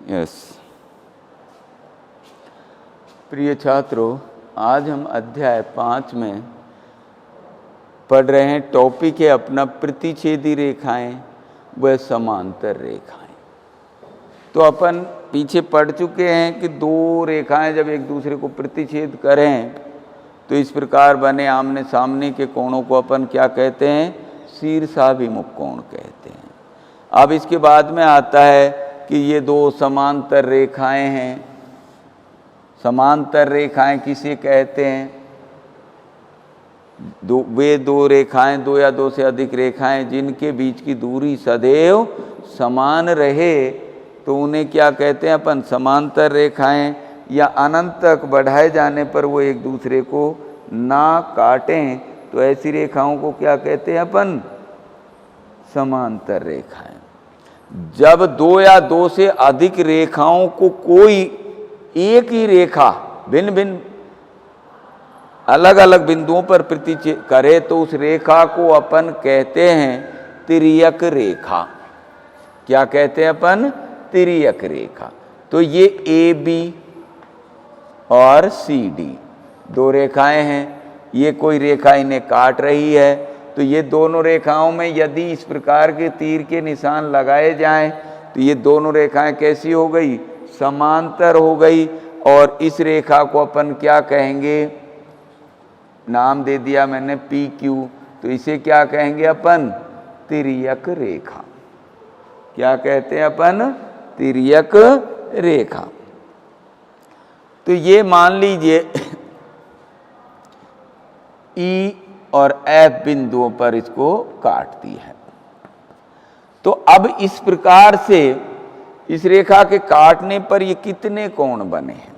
Yes. प्रिय छात्रों, आज हम अध्याय 5 में पढ़ रहे हैं। टॉपिक है अपना प्रतिच्छेदी रेखाएं व समांतर रेखाएं। तो अपन पीछे पढ़ चुके हैं कि दो रेखाएं जब एक दूसरे को प्रतिच्छेद करें तो इस प्रकार बने आमने सामने के कोणों को अपन क्या कहते हैं? शीर्षाभिमुख कोण कहते हैं। अब इसके बाद में आता है कि ये दो समांतर रेखाएं हैं। समांतर रेखाएं किसे कहते हैं? वे दो रेखाएं, दो या दो से अधिक रेखाएं जिनके बीच की दूरी सदैव समान रहे तो उन्हें क्या कहते हैं अपन? समांतर रेखाएं। या अनंत तक बढ़ाए जाने पर वो एक दूसरे को ना काटें तो ऐसी रेखाओं को क्या कहते हैं अपन? समांतर रेखाएं। जब दो या दो से अधिक रेखाओं को कोई एक ही रेखा भिन्न भिन्न अलग अलग बिंदुओं पर प्रतिच्छेद करे तो उस रेखा को अपन कहते हैं तिर्यक रेखा। क्या कहते हैं अपन? तिर्यक रेखा। तो ये ए बी और सी डी दो रेखाएं हैं। ये कोई रेखा इन्हें काट रही है तो ये दोनों रेखाओं में यदि इस प्रकार के तीर के निशान लगाए जाएं तो ये दोनों रेखाएं कैसी हो गई? समांतर हो गई। और इस रेखा को अपन क्या कहेंगे? नाम दे दिया मैंने पी क्यू। तो इसे क्या कहेंगे अपन? तिर्यक रेखा। क्या कहते हैं अपन? तिर्यक रेखा। तो ये मान लीजिए ई और एफ बिंदुओं पर इसको काटती है। तो अब इस प्रकार से इस रेखा के काटने पर ये कितने कोण बने हैं?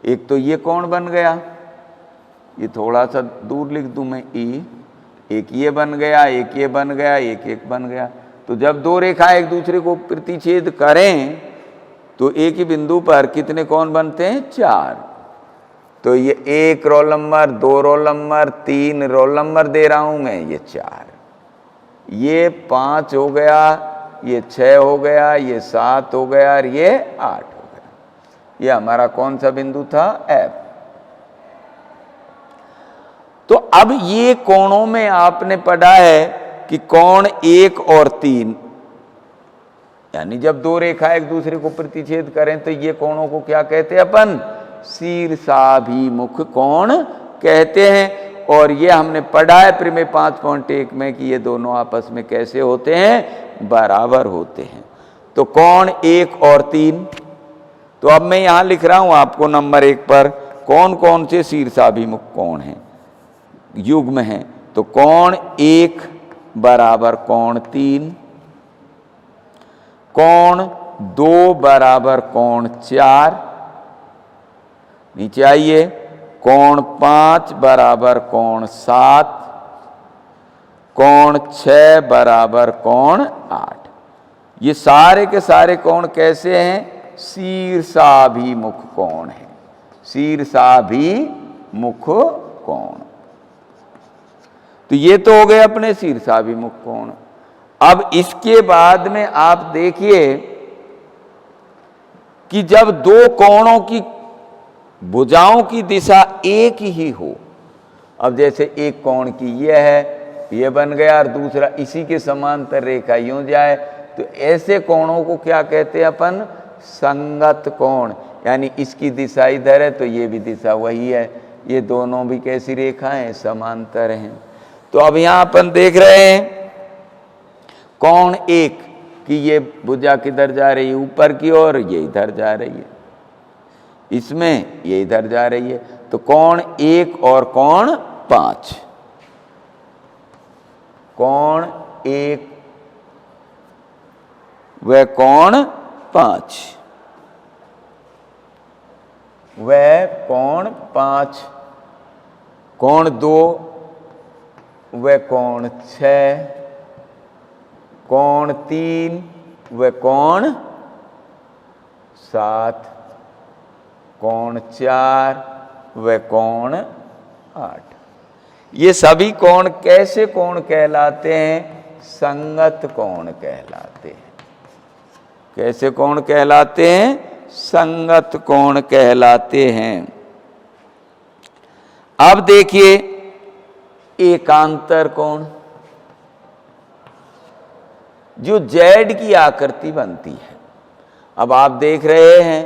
एक तो ये कोण बन गया, ये थोड़ा सा दूर लिख दूं मैं ई। एक ये बन गया, एक ये बन गया, एक एक बन गया। तो जब दो रेखाएं एक दूसरे को प्रतिच्छेद करें तो एक ही बिंदु पर कितने कोण बनते हैं? 4। तो ये 1 roll number, 2 roll number, 3 roll number दे रहा हूं मैं, ये 4, ये 5 हो गया, ये 6 हो गया, ये 7 हो गया और ये 8 हो गया। ये हमारा कौन सा बिंदु था? F। तो अब ये कोणों में आपने पढ़ा है कि कोण 1 और 3, यानी जब दो रेखा एक दूसरे को प्रतिच्छेद करें तो ये कोणों को क्या कहते हैं अपन? शीर्षाभिमुख कोण कहते हैं। और ये हमने पढ़ा है प्रमेय 5.1 में कि ये दोनों आपस में कैसे होते हैं? बराबर होते हैं। तो कोण 1 और 3। तो अब मैं यहां लिख रहा हूं आपको नंबर 1 पर कौन कौन से शीर्षाभिमुख कोण हैं, युग्म हैं। तो कोण 1 बराबर कोण 3, कोण 2 बराबर कोण 4, नीचे आइए, कोण 5 बराबर कोण 7, कोण 6 बराबर कोण 8। ये सारे के सारे कोण कैसे हैं? शीर्षाभिमुख कोण हैं। शीर्षाभिमुख कोण। तो ये तो हो गए अपने शीर्षाभिमुख कोण। अब इसके बाद में आप देखिए कि जब दो कोणों की भुजाओं की दिशा एक ही हो, अब जैसे एक कोण की यह है, यह बन गया और दूसरा इसी के समांतर रेखा यूं जाए तो ऐसे कोणों को क्या कहते हैं अपन? संगत कोण। यानी इसकी दिशा इधर है तो ये भी दिशा वही है, ये दोनों भी कैसी रेखाएं? समांतर हैं। तो अब यहां अपन देख रहे हैं कोण 1 कि ये भुजा किधर जा रही है? ऊपर की ओर, ये इधर जा रही है, इसमें ये इधर जा रही है। तो कोण 1 और कोण 5, कोण 1 व कोण 5, वह कोण 5, कोण 2 व कोण 6, कोण 3 व कोण 7, कोण 4 व कोण 8। ये सभी कोण कैसे कोण कहलाते हैं? संगत कोण कहलाते हैं। कैसे कोण कहलाते हैं? संगत कोण कहलाते हैं। अब देखिए एकांतर कोण, जो जेड की आकृति बनती है। अब आप देख रहे हैं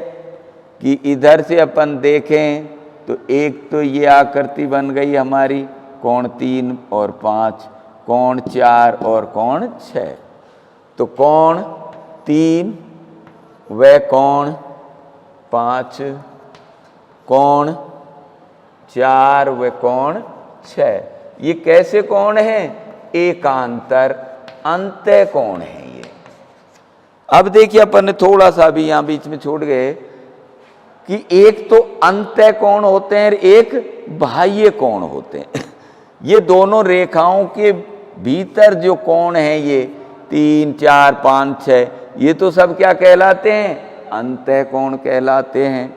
कि इधर से अपन देखें तो एक तो ये आकृति बन गई हमारी कोण 3 और 5, कोण 4 और कोण 6। तो कोण 3 व कोण 5, कोण 4 व कोण 6, ये कैसे कोण है? एकांतर अंतः कोण है ये। अब देखिए अपन ने थोड़ा सा भी यहां बीच में छोड़ गए कि एक तो अंतः कोण होते हैं और एक बाह्य कोण होते हैं। ये दोनों रेखाओं के भीतर जो कोण है ये 3, 4, 5, 6, ये तो सब क्या कहलाते हैं? अंतः कोण कहलाते हैं।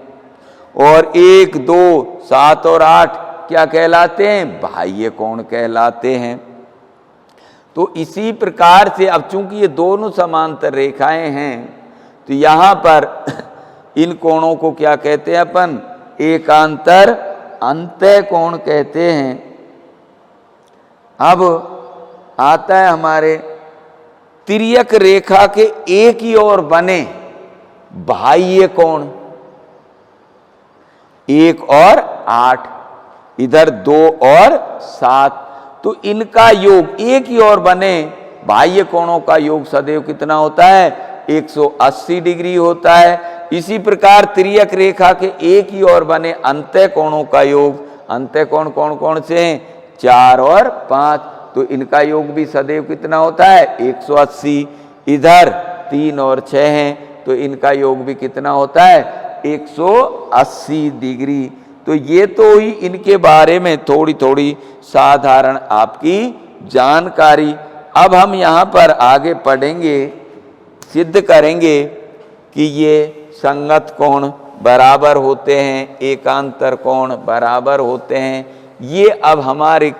और 1, 2, 7 और 8 क्या कहलाते हैं? बाह्य कोण कहलाते हैं। तो इसी प्रकार से अब चूंकि ये दोनों समांतर रेखाएं हैं तो यहां पर इन कोणों को क्या कहते हैं अपन? एकांतर अंतः कोण कहते हैं। अब आता है हमारे तिर्यक रेखा के एक ही ओर बने बाह्य कोण, 1 और 8, इधर 2 और 7, तो इनका योग एक ही ओर बने बाह्य कोणों का योग सदैव कितना होता है? 180 डिग्री होता है। इसी प्रकार तिर्यक रेखा के एक ही ओर बने अंतः कोणों का योग, अंतः कोण कौन कौन से हैं? 4 और 5, तो इनका योग भी सदैव कितना होता है? 180। इधर 3 और 6 हैं तो इनका योग भी कितना होता है? 180 डिग्री। तो ये तो ही इनके बारे में थोड़ी थोड़ी साधारण आपकी जानकारी। अब हम यहाँ पर आगे पढ़ेंगे, सिद्ध करेंगे कि ये संगत कोण बराबर होते हैं, एकांतर कोण बराबर होते हैं। ये अब हमारे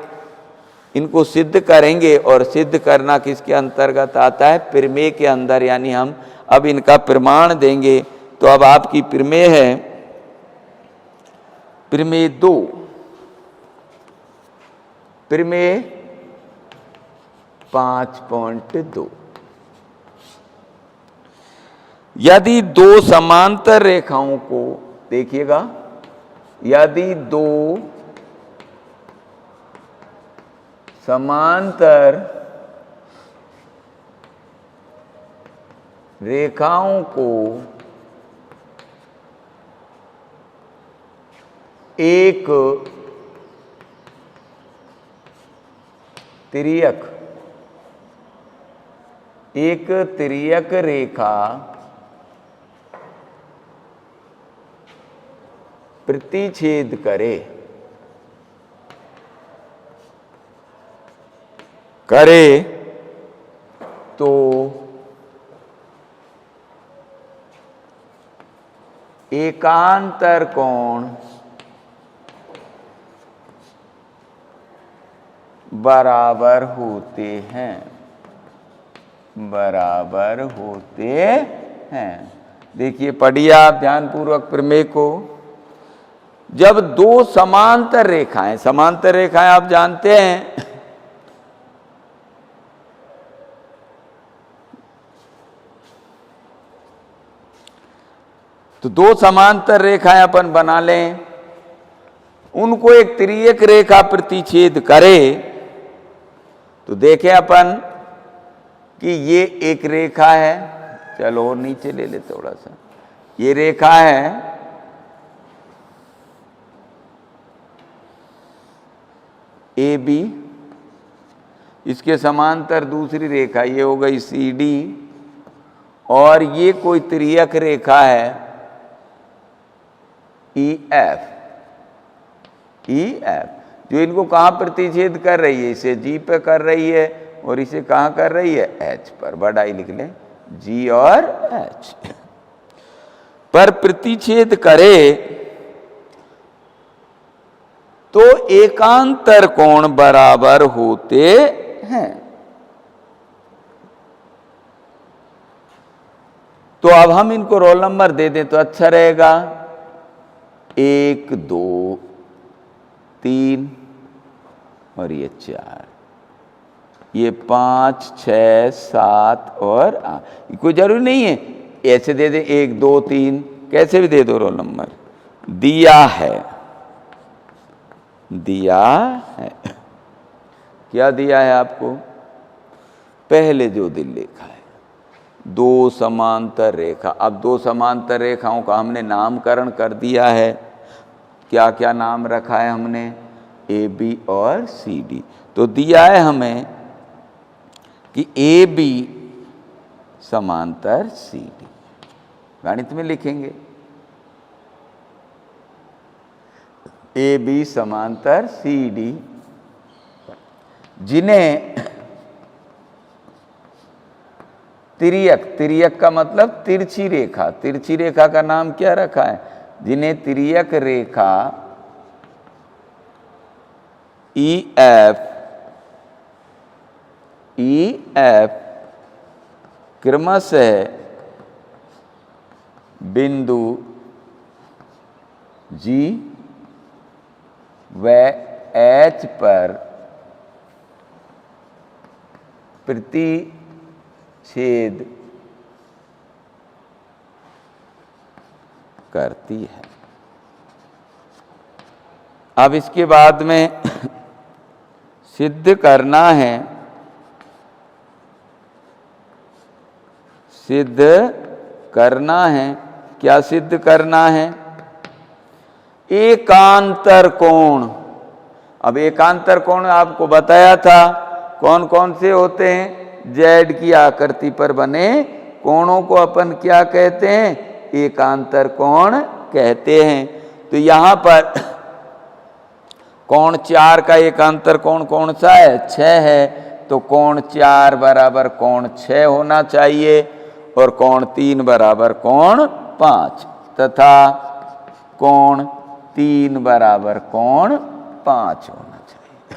इनको सिद्ध करेंगे और सिद्ध करना किसके अंतर्गत आता है? प्रमेय के अंदर, यानी हम अब इनका प्रमाण देंगे। तो अब आपकी प्रमेय है प्रमेय 2, प्रमेय 5.2। यदि दो समांतर रेखाओं को, देखिएगा, यदि दो समांतर रेखाओं को एक तिर्यक रेखा प्रतिच्छेद करे तो एकांतर कोण बराबर होते हैं, बराबर होते हैं। देखिए पढ़िए आप ध्यानपूर्वक प्रमेय को। जब दो समांतर रेखाएं आप जानते हैं तो दो समांतर रेखाएं अपन बना लें, उनको एक तिर्यक रेखा प्रतिच्छेद करे तो देखें अपन कि ये एक रेखा है, चलो और नीचे ले ले थोड़ा सा, ये रेखा है ए बी, इसके समांतर दूसरी रेखा ये हो गई सी डी, और ये कोई तिर्यक रेखा है ई एफ, जो इनको कहाँ प्रतिच्छेद कर रही है? इसे जी पे कर रही है और इसे कहाँ कर रही है? एच पर। बड़ा ही लिख लें, जी और एच पर प्रतिच्छेद करे तो एकांतर कोण बराबर होते हैं। तो अब हम इनको रोल नंबर दे दें तो अच्छा रहेगा। 1 2 3 और ये 4, ये 5 6 7 और 8। कोई जरूरी नहीं है ऐसे दे दे 1 2 3, कैसे भी दे दो रोल नंबर। दिया है, दिया है, क्या दिया है आपको? पहले जो दिन लिखा है 2 समांतर रेखा। अब 2 समांतर रेखाओं का हमने नामकरण कर दिया है। क्या क्या नाम रखा है हमने? ए बी और सी डी। तो दिया है हमें कि ए बी समांतर सी डी, गणित में लिखेंगे ए बी समांतर सी डी, जिन्हें तिर्यक, तिर्यक का मतलब तिरछी रेखा, तिरछी रेखा का नाम क्या रखा है? जिन्हें तिर्यक रेखा ई एफ क्रमशः बिंदु जी व एच पर प्रतिच्छेद करती है। अब इसके बाद में सिद्ध करना है, सिद्ध करना है, क्या सिद्ध करना है? एकांतर कोण। अब एकांतर कोण आपको बताया था कौन कौन से होते हैं? जेड की आकृति पर बने कोणों को अपन क्या कहते हैं? एकांतर कोण कहते हैं। तो यहां पर कोण 4 का एकांतर कोण कौन सा है? 6 है। तो कोण 4 बराबर कोण 6 होना चाहिए और कोण 3 बराबर कोण 5 तथा कोण 3 बराबर कोण 5 होना चाहिए।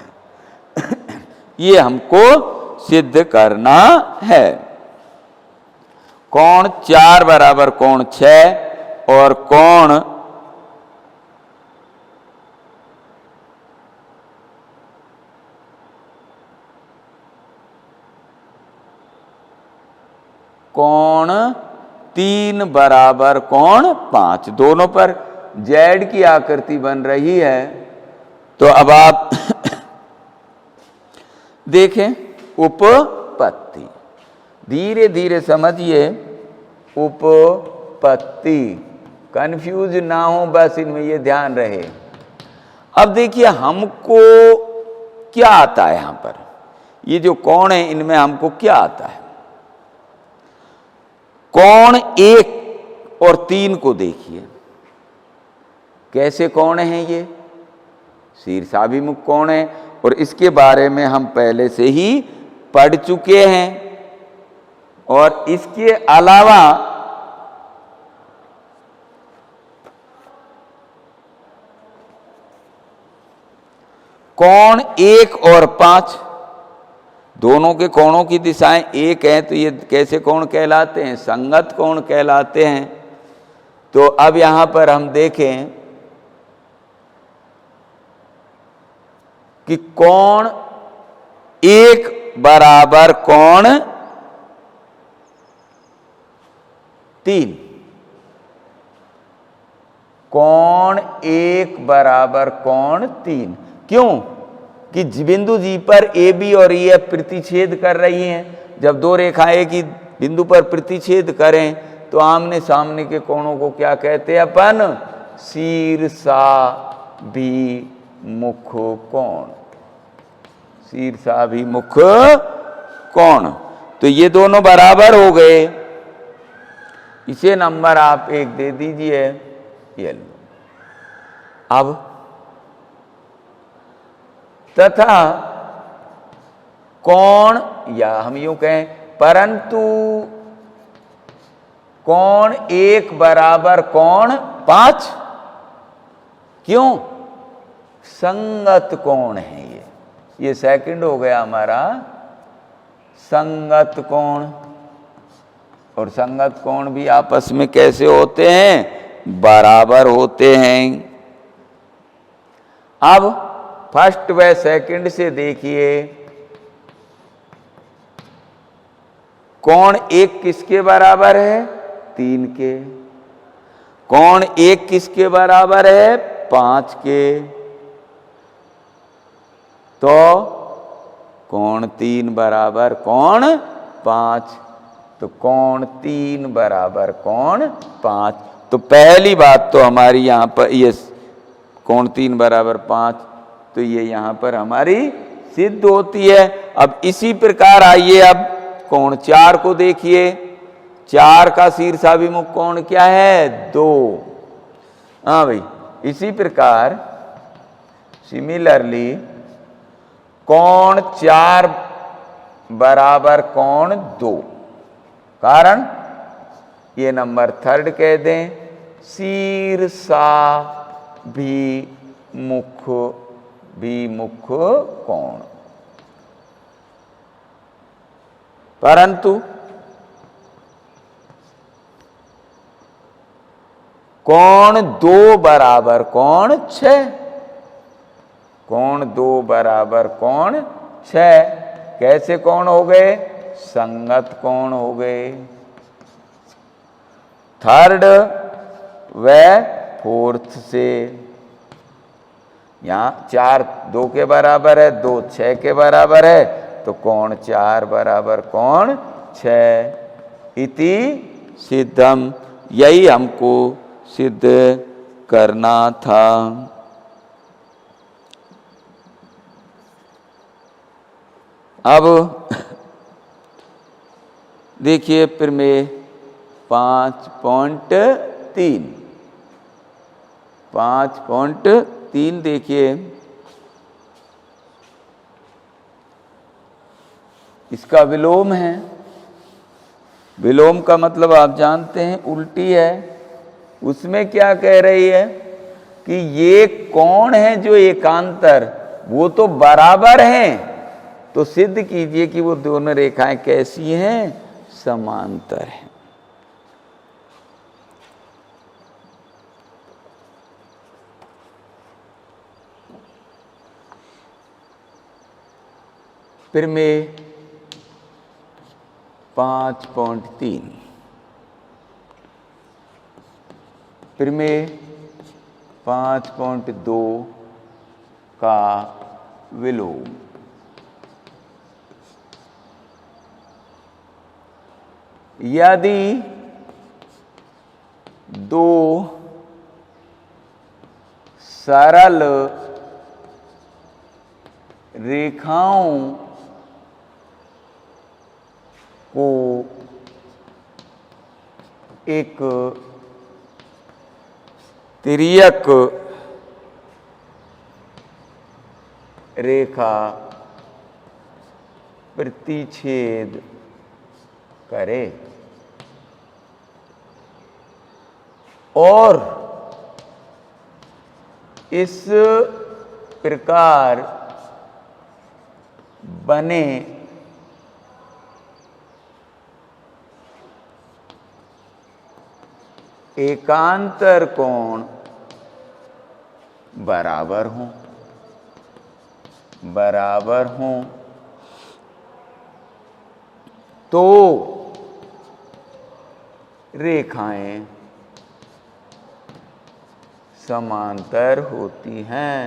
ये हमको सिद्ध करना है। कोण 4 बराबर कोण 6 और कोण 3 बराबर कोण 5, दोनों पर जेड की आकृति बन रही है। तो अब आप देखें उपपत्ति, धीरे धीरे समझिए उपपत्ति, कंफ्यूज ना हो बस इनमें ये ध्यान रहे। अब देखिए हमको क्या आता है यहां पर, ये जो कोण है इनमें हमको क्या आता है? कोण 1 और 3 को देखिए कैसे कोण है, ये शीर्षाभिमुख कोण है और इसके बारे में हम पहले से ही पढ़ चुके हैं। और इसके अलावा कोण 1 और 5 दोनों के कोणों की दिशाएं एक हैं, तो ये कैसे कोण कहलाते हैं? संगत कोण कहलाते हैं। तो अब यहां पर हम देखें कि कोण 1 बराबर कोण 3, कोण 1 बराबर कोण 3, क्यों? कि बिंदु जी पर ए बी और ई एफ प्रतिच्छेद कर रही हैं। जब दो रेखाएं एक ही बिंदु पर प्रतिच्छेद करें तो आमने सामने के कोणों को क्या कहते हैं अपन? शीर्षाभिमुख कोण, शीर्षाभिमुख कोण। तो ये दोनों बराबर हो गए, इसे नंबर आप 1 दे दीजिए, ये लो। अब तथा कोण, या हम यूं कहें परंतु कोण 1 बराबर कोण 5, क्यों? संगत कोण है ये सेकंड हो गया हमारा संगत कोण। और संगत कोण भी आपस में कैसे होते हैं? बराबर होते हैं। अब फर्स्ट व सेकंड से देखिए, कोण एक किसके बराबर है? 3 के। कोण एक किसके बराबर है? 5 के। तो कोण 3 बराबर कोण 5, तो कोण 3 बराबर कोण 5। तो पहली बात तो हमारी यहां पर ये कोण 3 बराबर 5, तो ये यहां पर हमारी सिद्ध होती है। अब इसी प्रकार आइए अब कोण 4 को देखिए। 4 का शीर्षाभिमुख कोण क्या है? 2। हाँ भाई, इसी प्रकार सिमिलरली कोण 4 बराबर कोण 2, कारण ये नंबर 3 कह दें, शीर्षा भी मुख कोण। परंतु कोण 2 बराबर कोण 6, कोण 2 बराबर कोण 6 कैसे कोण हो गए? संगत कोण हो गए। थर्ड व फोर्थ से, यहां 4 2 के बराबर है, 2 6 के बराबर है, तो कोण 4 बराबर कोण 6 इति सिद्धम। यही हमको सिद्ध करना था। अब देखिए फिर में 5.3 देखिए, इसका विलोम है। विलोम का मतलब आप जानते हैं उल्टी है। उसमें क्या कह रही है कि ये कोण है जो एकांतर, वो तो बराबर हैं, तो सिद्ध कीजिए कि वो दोनों रेखाएं कैसी हैं? समांतर हैं। फिर में 5.3, फिर में 5.2 का विलोम। यदि 2 सरल रेखाओं को एक तिर्यक रेखा प्रतिच्छेद करे और इस प्रकार बने एकांतर कोण बराबर हों तो रेखाएं समांतर होती हैं,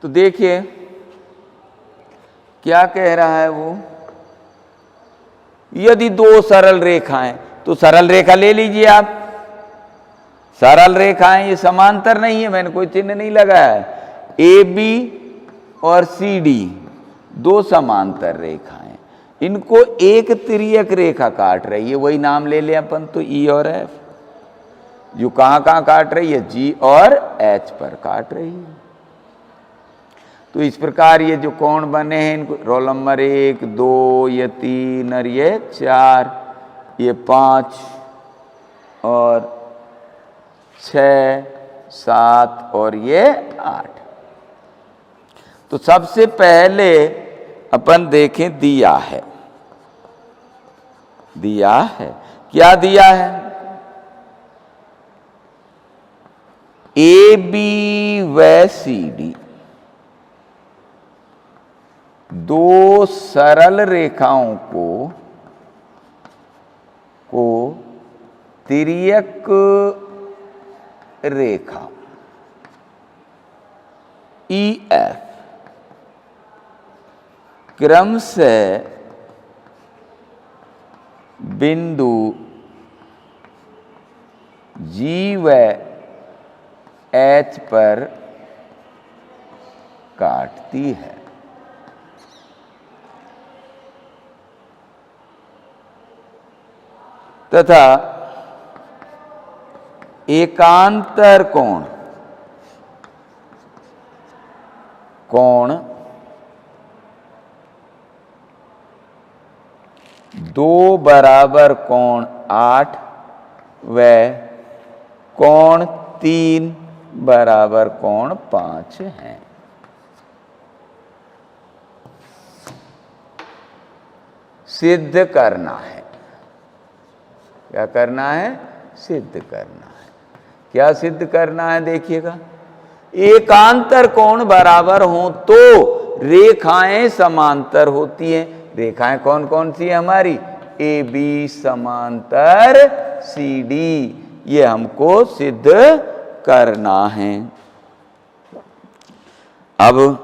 तो देखिए क्या कह रहा है वो। यदि 2 सरल रेखाएं, तो सरल रेखा ले लीजिए आप। सरल रेखाएं ये समांतर नहीं है, मैंने कोई चिन्ह नहीं लगाया है। AB और CD 2 समांतर रेखाएं, इनको एक तिर्यक रेखा काट रही है। वही नाम ले लें अपन तो E और F। जो कहां काट रही है? G और H पर काट रही है। तो इस प्रकार ये जो कोण बने हैं, इनको रोल नंबर 1 2 ये 3 और ये 4 ये 5 और 6, 7 और ये 8। तो सबसे पहले अपन देखें दिया है। दिया है, क्या दिया है? ए बी व सी डी दो सरल रेखाओं को तिर्यक रेखा ई एफ क्रम से बिंदु जी व एच पर काटती है। तथा एकांतर कोण 2 बराबर कोण 8 व कोण 3 बराबर कोण 5 है। सिद्ध करना है। क्या करना है? सिद्ध करना है। क्या सिद्ध करना है? देखिएगा, एकांतर कोण बराबर हो तो रेखाएं समांतर होती हैं। रेखाएं कौन कौन सी है हमारी? ए बी समांतर सी डी। ये हमको सिद्ध करना है। अब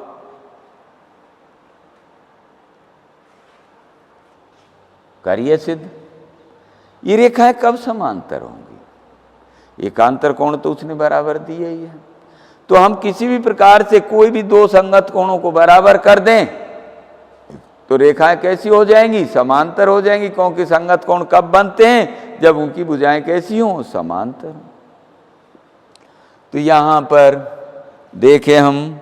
करिए सिद्ध। ये रेखाएं कब समांतर होंगी? एकांतर कोण तो उसने बराबर दिया ही है। तो हम किसी भी प्रकार से कोई भी दो संगत कोणों को बराबर कर दें तो रेखाएं कैसी हो जाएंगी? समांतर हो जाएंगी। क्योंकि संगत कोण कब बनते हैं? जब उनकी भुजाएं कैसी हों? समांतर हो। तो यहां पर देखें हम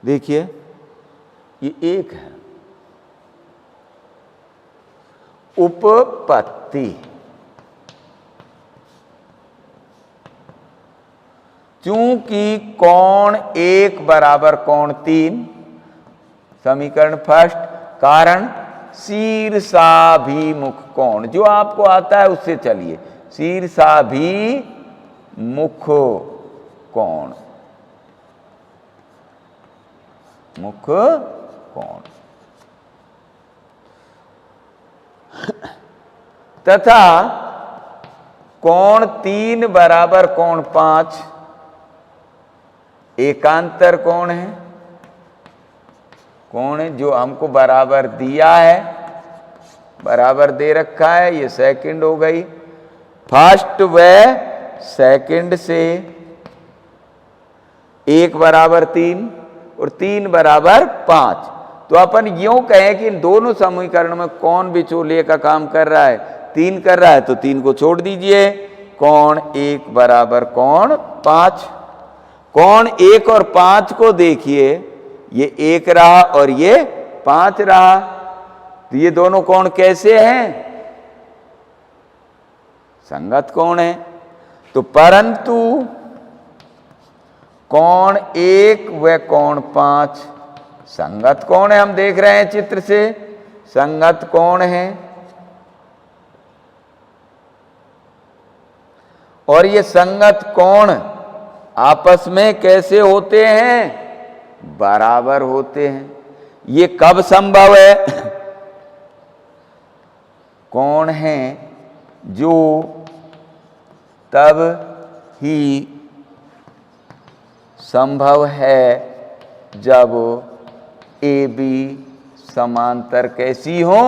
देखिए, ये एक है उपपत्ति। चूंकि कोण 1 बराबर कोण 3, समीकरण फर्स्ट, कारण शीर्षाभिमुख कोण, जो आपको आता है उससे चलिए, शीर्षाभिमुख कोण, मुख कोण, तथा कोण 3 बराबर कोण 5 एकांतर कोण है। कोण है जो हमको बराबर दिया है, बराबर दे रखा है। ये सेकंड हो गई। फर्स्ट व सेकंड से 1 बराबर 3 और 3 बराबर 5। तो अपन यूं कहें कि इन दोनों समीकरणों में कौन बिचौलिए का काम कर रहा है? 3 कर रहा है, तो 3 को छोड़ दीजिए। कोण 1 बराबर कोण 5। कोण 1 और 5 को देखिए, ये 1 रहा और ये 5 रहा। तो ये दोनों कोण कैसे हैं? संगत कोण है। तो परंतु कोण 1 व कोण 5 संगत कोण है। हम देख रहे हैं चित्र से, संगत कोण है। और ये संगत कोण आपस में कैसे होते हैं? बराबर होते हैं। ये कब संभव है? कोण है जो तब ही संभव है जब ए बी समांतर कैसी हो?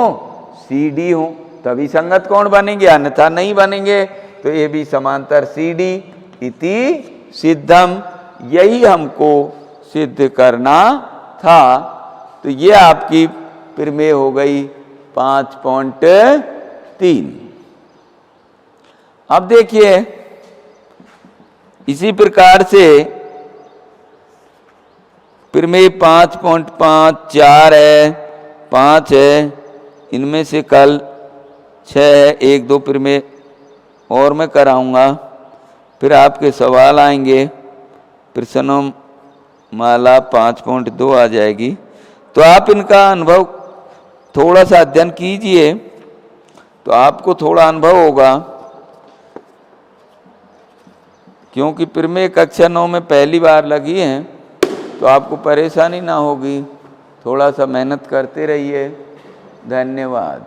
सी डी हो, तभी संगत कोण बनेंगे, अन्यथा नहीं बनेंगे। तो ए बी समांतर सी डी इति सिद्धम, यही हमको सिद्ध करना था। तो ये आपकी प्रमेय हो गई 5.3। अब देखिए, इसी प्रकार से प्रमेय 5.5, 4 है, 5 है, इनमें से कल 6 है, 1 2 फिर में और मैं कराऊंगा, फिर आपके सवाल आएंगे, प्रश्नों माला 5.2 आ जाएगी। तो आप इनका अनुभव थोड़ा सा अध्ययन कीजिए तो आपको थोड़ा अनुभव होगा, क्योंकि फिर में कक्षा 9 में पहली बार लगी हैं तो आपको परेशानी ना होगी। थोड़ा सा मेहनत करते रहिए। धन्यवाद।